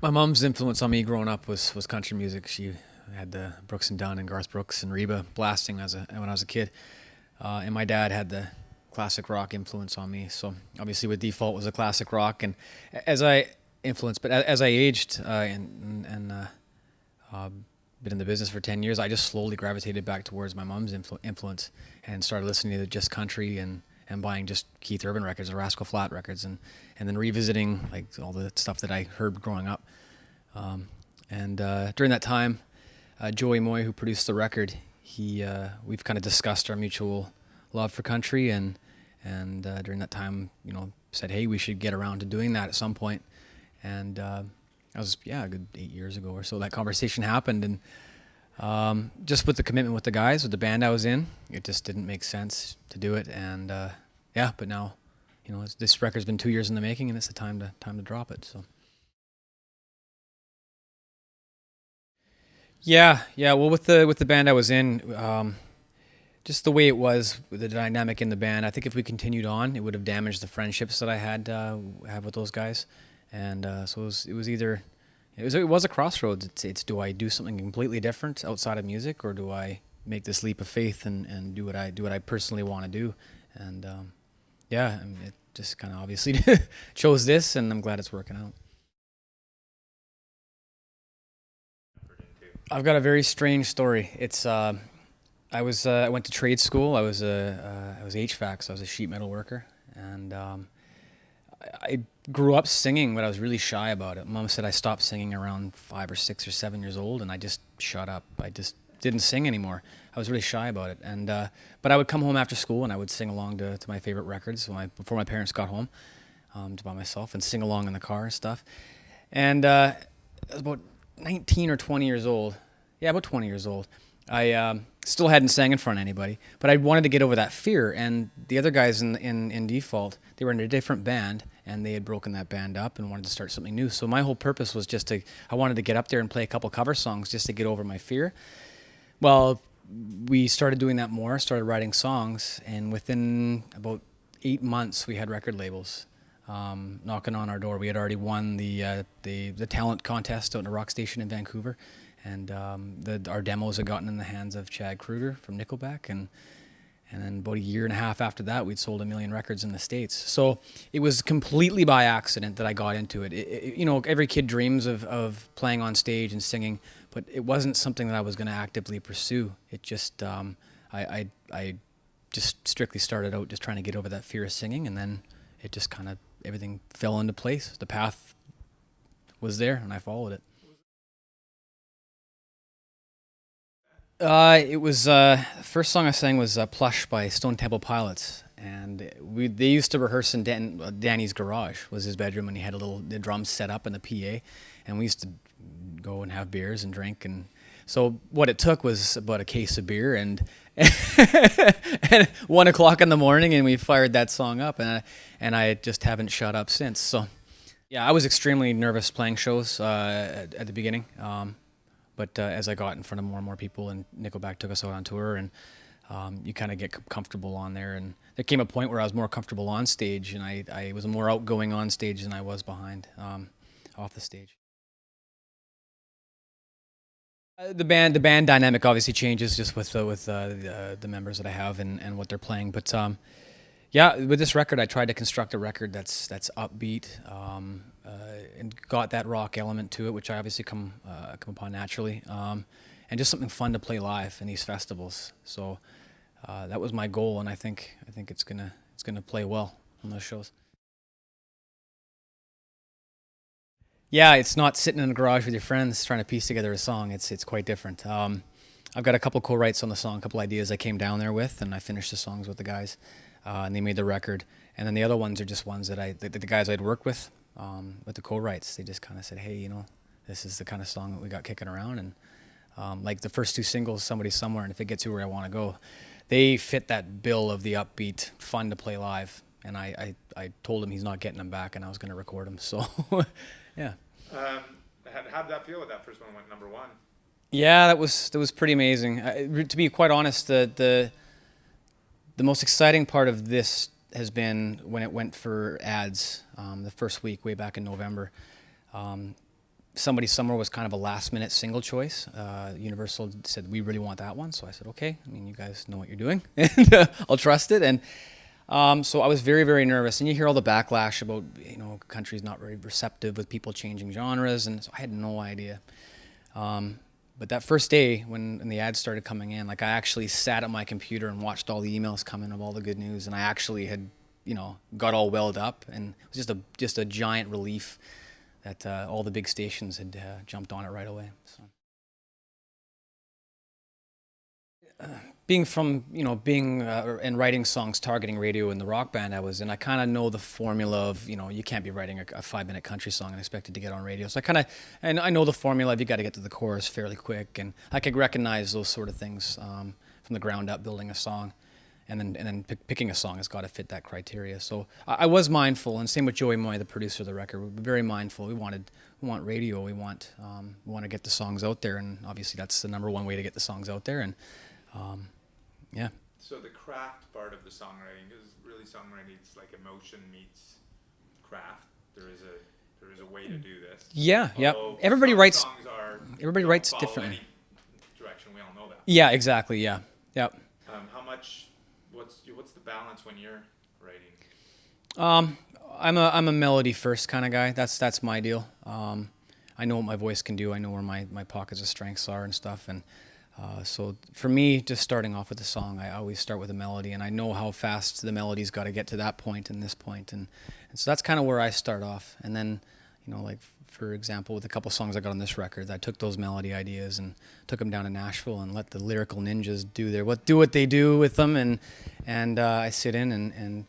My mom's influence on me growing up was country music. She had the Brooks and Dunn and Garth Brooks and Reba blasting when I was a kid, and my dad had the classic rock influence on me. So obviously, with default was a classic rock, and as I as I aged and been in the business for 10 years, I just slowly gravitated back towards my mom's influence and started listening to just country and buying just Keith Urban records or Rascal Flat records and then revisiting like all the stuff that I heard growing up. And during that time, Joey Moy, who produced the record, we've kind of discussed our mutual love for country, and during that time, said, hey, we should get around to doing that at some point. And that was a good 8 years ago or so. That conversation happened, and just with the commitment with the guys, with the band I was in, it just didn't make sense to do it. And but now, this record's been 2 years in the making, and it's the time to drop it. So. Yeah. Well, with the band I was in, just the way it was, with the dynamic in the band, I think if we continued on, it would have damaged the friendships that I have with those guys. And so it was either it was a crossroads. It's do I do something completely different outside of music, or do I make this leap of faith and do what I personally want to do? And I mean, it just kind of obviously chose this, and I'm glad it's working out. I've got a very strange story. I went to trade school. I was HVAC, so I was a sheet metal worker, and I grew up singing, but I was really shy about it. Mom said I stopped singing around 5 or 6 or 7 years old, and I just shut up. I just didn't sing anymore. I was really shy about it, and but I would come home after school and I would sing along to my favorite records before my parents got home, to by myself and sing along in the car and stuff. And I was about 19 or 20 years old. Yeah, about 20 years old. I still hadn't sang in front of anybody, but I wanted to get over that fear. And the other guys in Default, they were in a different band, and they had broken that band up and wanted to start something new. So my whole purpose was I wanted to get up there and play a couple cover songs just to get over my fear. Well, we started doing that more, started writing songs, and within about 8 months, we had record labels knocking on our door. We had already won the talent contest out in a rock station in Vancouver, and our demos had gotten in the hands of Chad Kruger from Nickelback, and then about a year and a half after that, we'd sold 1 million records in the States. So it was completely by accident that I got into it. Every kid dreams of playing on stage and singing, but it wasn't something that I was going to actively pursue. It just, I just strictly started out just trying to get over that fear of singing, and then it just kind of, everything fell into place. The path was there, and I followed it. It was the first song I sang was "Plush" by Stone Temple Pilots, and they used to rehearse in Danny's garage. Was his bedroom, and he had the drums set up in the PA, and we used to go and have beers and drink. And so what it took was about a case of beer and and 1 o'clock in the morning, and we fired that song up, and I just haven't shut up since. So yeah, I was extremely nervous playing shows at the beginning. But as I got in front of more and more people, and Nickelback took us out on tour, and you kind of get comfortable on there. And there came a point where I was more comfortable on stage, and I was more outgoing on stage than I was behind, off the stage. The band dynamic obviously changes just with the members that I have and what they're playing. But yeah, with this record, I tried to construct a record that's upbeat, and got that rock element to it, which I obviously come upon naturally, and just something fun to play live in these festivals. So that was my goal, and I think it's gonna play well on those shows. Yeah, it's not sitting in a garage with your friends trying to piece together a song. It's quite different. I've got a couple co-writes on the song, a couple ideas I came down there with, and I finished the songs with the guys, and they made the record. And then the other ones are just ones the guys I'd worked with the co-writes. They just kind of said, hey, this is the kind of song that we got kicking around, and like the first two singles, Somebody Somewhere, and If It Gets You Where I Want to Go, they fit that bill of the upbeat, fun to play live. And I told him he's not getting them back, and I was going to record them. So, yeah. Um, how did that feel when that first one went number one? Yeah, that was pretty amazing. To be quite honest, the most exciting part of this has been when it went for ads the first week, way back in November. Um, Somebody somewhere was kind of a last minute single choice. Universal said, we really want that one. So I said, okay, I mean, you guys know what you're doing and I'll trust it. And so I was very, very nervous. And you hear all the backlash about, countries not very receptive with people changing genres. And so I had no idea. But that first day when the ads started coming in, like I actually sat at my computer and watched all the emails come in of all the good news. And I actually had, got all welled up. And it was just a giant relief that all the big stations had jumped on it right away. So. Being and writing songs targeting radio in the rock band I was in, I kind of know the formula of, you can't be writing a 5-minute country song and expect it to get on radio. So and I know the formula of you got to get to the chorus fairly quick, and I could recognize those sort of things from the ground up, building a song. And then picking a song has got to fit that criteria. So I was mindful, and same with Joey Moy, the producer of the record. We were very mindful. We want radio. We want to get the songs out there, and obviously that's the number one way to get the songs out there. And yeah. So the craft part of the songwriting is really songwriting. It's like emotion meets craft. There is a way to do this. Yeah. Yeah. Everybody writes differently. Any direction. We all know that. Yeah. Exactly. Yeah. Yeah. How much? What's the balance when you're writing? I'm a melody first kind of guy. That's my deal. I know what my voice can do. I know where my pockets of strengths are and stuff. And so for me, just starting off with a song, I always start with a melody, and I know how fast the melody's got to get to that point and this point, and so that's kind of where I start off. And then, like for example, with a couple songs I got on this record, I took those melody ideas and took them down to Nashville and let the lyrical ninjas do what they do with them, and I sit in and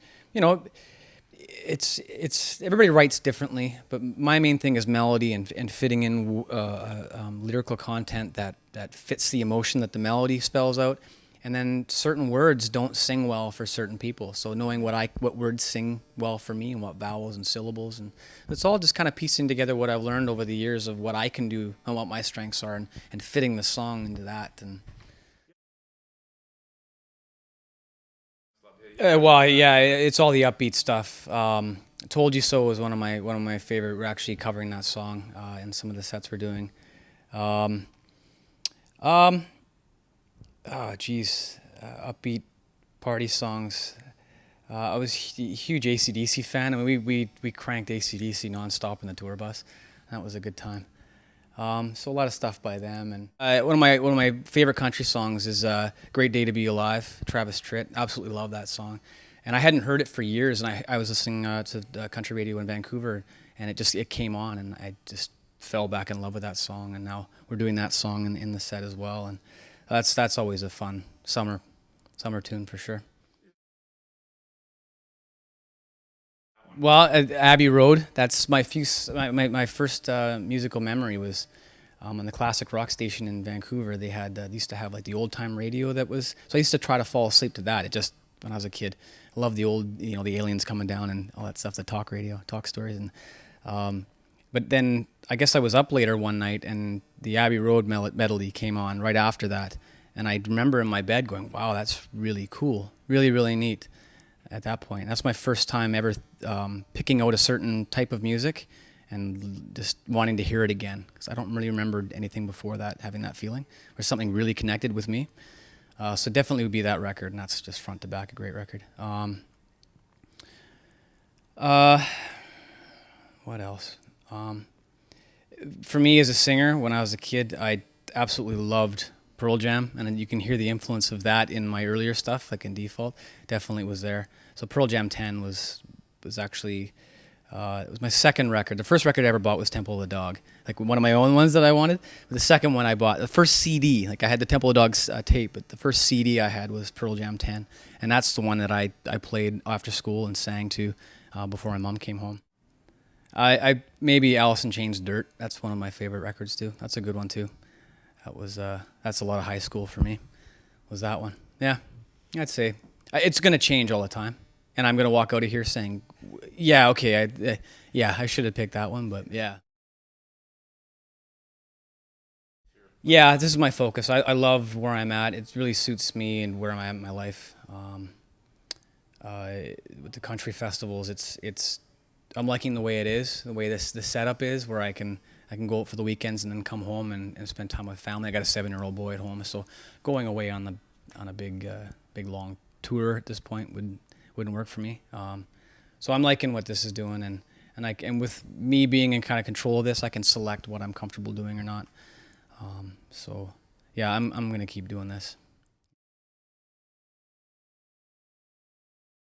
it's everybody writes differently, but my main thing is melody and fitting in lyrical content that fits the emotion that the melody spells out. And then certain words don't sing well for certain people. So knowing what words sing well for me and what vowels and syllables, and it's all just kind of piecing together what I've learned over the years of what I can do and what my strengths are, and fitting the song into that. And well, yeah, it's all the upbeat stuff. "Told You So" was one of my favorite. We're actually covering that song in some of the sets we're doing. Upbeat party songs. I was a huge AC/DC fan. I mean, we cranked AC/DC nonstop in the tour bus. That was a good time. So a lot of stuff by them, and one of my favorite country songs is "Great Day to Be Alive," Travis Tritt. Absolutely love that song, and I hadn't heard it for years, and I was listening to country radio in Vancouver, and it came on, and I just fell back in love with that song, and now we're doing that song in the set as well, and that's always a fun summer tune for sure. Well, Abbey Road. That's my first musical memory was on the classic rock station in Vancouver. They used to have like the old time radio so I used to try to fall asleep to that. When I was a kid, I loved the old, the aliens coming down and all that stuff, the talk radio, talk stories, and but then I guess I was up later one night and the Abbey Road melody came on right after that, and I remember in my bed going, "Wow, that's really cool, really really neat." At that point, that's my first time ever picking out a certain type of music and just wanting to hear it again, because I don't really remember anything before that, having that feeling or something really connected with me. So definitely would be that record, and that's just front to back a great record. What else? For me as a singer, when I was a kid, I absolutely loved Pearl Jam, and you can hear the influence of that in my earlier stuff, like in Default. Definitely was there. So Pearl Jam 10 was actually it was my second record. The first record I ever bought was Temple of the Dog, like one of my own ones that I wanted. But the second one I bought, the first CD, like I had the Temple of the Dog's tape, but the first CD I had was Pearl Jam 10, and that's the one that I played after school and sang to before my mom came home. I maybe Alice in Chains' Dirt. That's one of my favorite records too. That's a good one too. That's a lot of high school for me, was that one. Yeah, I'd say it's going to change all the time, and I'm going to walk out of here saying, yeah, okay, I should have picked that one, but yeah. Yeah, this is my focus. I love where I'm at. It really suits me and where I'm at in my life. With the country festivals, I'm liking the way it is, the way the setup is, where I can I can go out for the weekends and then come home and spend time with family. I got a 7-year-old boy at home, so going away on a big long tour at this point wouldn't work for me. So I'm liking what this is doing, and with me being in kind of control of this, I can select what I'm comfortable doing or not. So yeah, I'm gonna keep doing this.